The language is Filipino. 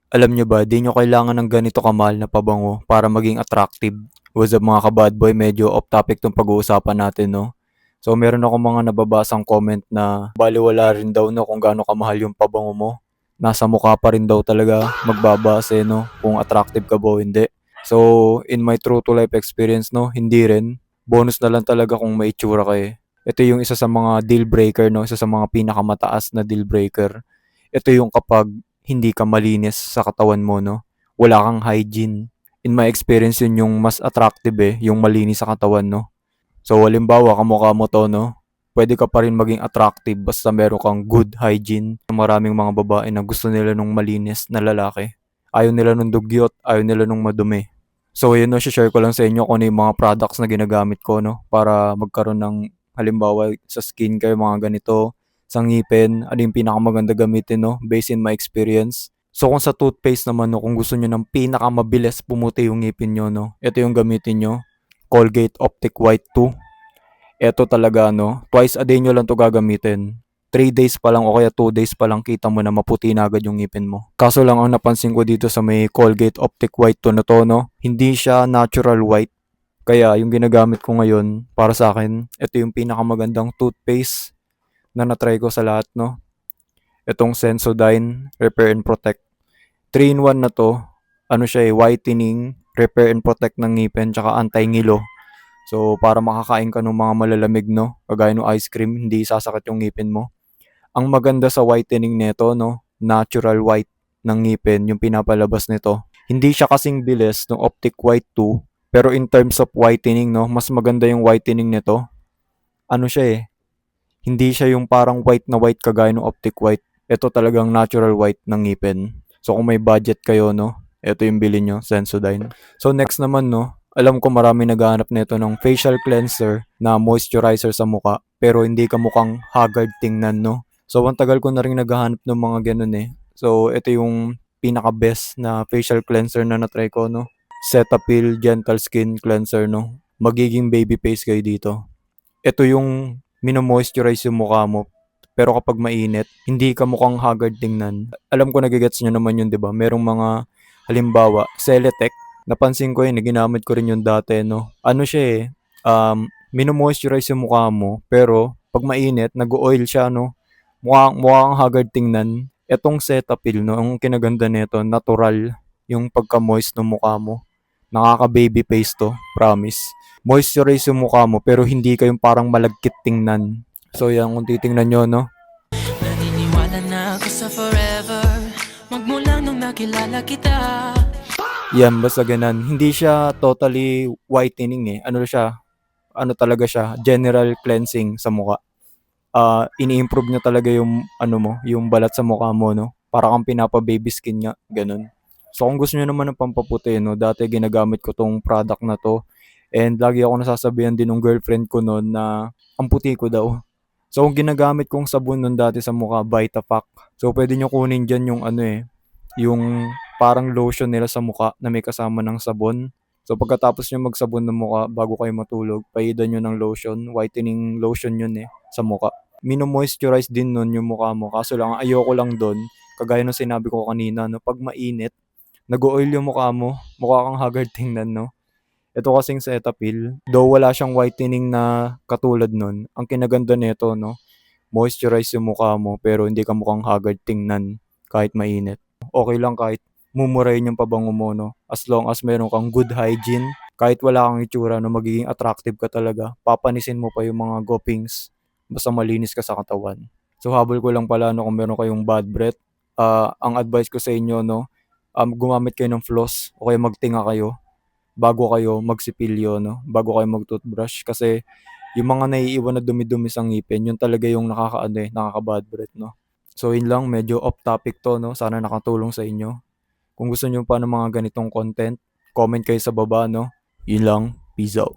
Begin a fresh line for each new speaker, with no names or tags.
Alam niyo ba, di niyo kailangan ng ganito kamahal na pabango para maging attractive. What's up mga ka-bad boy, medyo off topic tong pag-uusapan natin, no? So meron ako mga nababasang comment na baliwala rin daw no kung gaano kamahal yung pabango mo. Nasa mukha pa rin daw talaga magbabase no kung attractive ka ba o hindi. So in my true to life experience no, hindi rin. Bonus na lang talaga kung may itsura ka eh. Ito yung isa sa mga deal breaker no, isa sa mga pinakamataas na deal breaker. Ito yung kapag hindi ka malinis sa katawan mo, no? Wala kang hygiene. In my experience, yun yung mas attractive eh, yung malinis sa katawan, no? So, halimbawa, kamukha mo to, no? Pwede ka pa rin maging attractive basta meron kang good hygiene. Maraming mga babae na gusto nila nung malinis na lalaki. Ayaw nila nung dugyot, ayaw nila nung madumi. So, yun no, share ko lang sa inyo kung ano yung mga products na ginagamit ko, no? Para magkaroon ng, halimbawa, sa skincare, mga ganito, sa ngipin, ano yung pinakamaganda gamitin, no? Based in my experience. So, kung sa toothpaste naman, no, kung gusto nyo ng pinakamabilis pumuti yung ngipin nyo, no? Ito yung gamitin nyo. Colgate Optic White 2. Ito talaga, no? Twice a day nyo lang to gagamitin. 3 days pa lang o kaya 2 days pa lang kita mo na maputi na agad yung ngipin mo. Kaso lang ang napansin ko dito sa may Colgate Optic White to na to, no? Hindi siya natural white. Kaya yung ginagamit ko ngayon para sa akin, ito yung pinakamagandang toothpaste na natry ko sa lahat, no? Itong Sensodyne Repair and Protect. 3-in-1 na to. Ano siya eh, whitening, repair and protect ng ngipin, tsaka anti-ngilo. So, para makakain ka ng mga malalamig, no? Kagaya ng ice cream, hindi sasakit yung ngipin mo. Ang maganda sa whitening nito, no? Natural white ng ngipin, yung pinapalabas nito. Hindi siya kasing bilis ng Optic White 2, pero in terms of whitening, no? Mas maganda yung whitening nito. Ano siya eh, hindi siya yung parang white na white kagaya ng Optic White. Ito talagang natural white ng ngipin. So kung may budget kayo, no, ito yung bilhin nyo, Sensodyne. So next naman, no, alam ko marami naghahanap nito ng facial cleanser na moisturizer sa muka, pero hindi ka mukhang haggard tingnan, no. So ang tagal ko na rin naghahanap ng mga ganun eh. So ito yung pinaka-best na facial cleanser na natry ko, no. Cetaphil Gentle Skin Cleanser, no. Magiging baby face kayo dito. Ito yung mino-moisturize yung mukha mo. Pero kapag mainit, hindi ka mukhang haggard tingnan. Alam ko nagigets nyo naman yun, di ba? Merong mga, halimbawa, Celetec. Napansin ko yun, ginamit ko rin yun dati, no? Ano siya eh, mino-moisturize yung mukha mo, pero pag mainit, nag-oil siya, no? Mukhang haggard tingnan. Etong Cetaphil, no? Ang kinaganda nito, natural yung pagka-moist ng mukha mo. Nakaka-baby face to, promise. Moisturize yung mukha mo pero hindi kayong parang malagkit tingnan. So yan, kung titingnan nyo, no?
Naniniwala na ako sa forever Magmula nung nakilala kita
Yan, basta ganan. Hindi siya totally whitening eh. Ano siya? Ano talaga siya? General cleansing sa mukha. Ini-improve niya talaga yung ano mo, yung balat sa mukha mo, no? Para kang pinapa-baby skin niya, ganun. So kung gusto niyo naman ng pampaputi, no, dati ginagamit ko tong product na to. And lagi ako nasasabihan din ng girlfriend ko noon na ang puti ko daw. So ang ginagamit kong sabon noon dati sa mukha, Vitapac. So pwede niyo kunin diyan yung ano eh, yung parang lotion nila sa mukha na may kasama ng sabon. So pagkatapos niyo magsabon ng mukha bago kayo matulog, paidan niyo ng lotion, whitening lotion yun eh sa mukha. Mino-moisturize din nun yung mukha mo. Kaso lang ayoko lang doon, kagaya ng sinabi ko kanina, no, pag mainit, nag-oil yung mukha mo, mukha kang haggard tingnan, no. Ito kasing Cetaphil, though wala siyang whitening na katulad nun, ang kinaganda nito, no, moisturize yung mukha mo pero hindi ka mukhang haggard tingnan kahit mainit. Okay lang kahit mumurahin yung pabango mo, no, as long as meron kang good hygiene, kahit wala kang itsura, no, magiging attractive ka talaga. Papanisin mo pa yung mga gopings basta malinis ka sa katawan. So habol ko lang pala, no, kung meron kayong bad breath, ang advice ko sa inyo, no, gumamit kayo ng floss o kaya magtinga kayo bago kayo magsipilyo, no? Bago kayo mag-toothbrush kasi yung mga naiiwan na dumi-dumi sa ngipin, yun talaga yung nakakaano eh, nakaka-bad breath, no? So yun lang, medyo off topic to, no? Sana nakatulong sa inyo. Kung gusto niyo pa ng mga ganitong content, comment kayo sa baba, no? Yun lang. Peace out.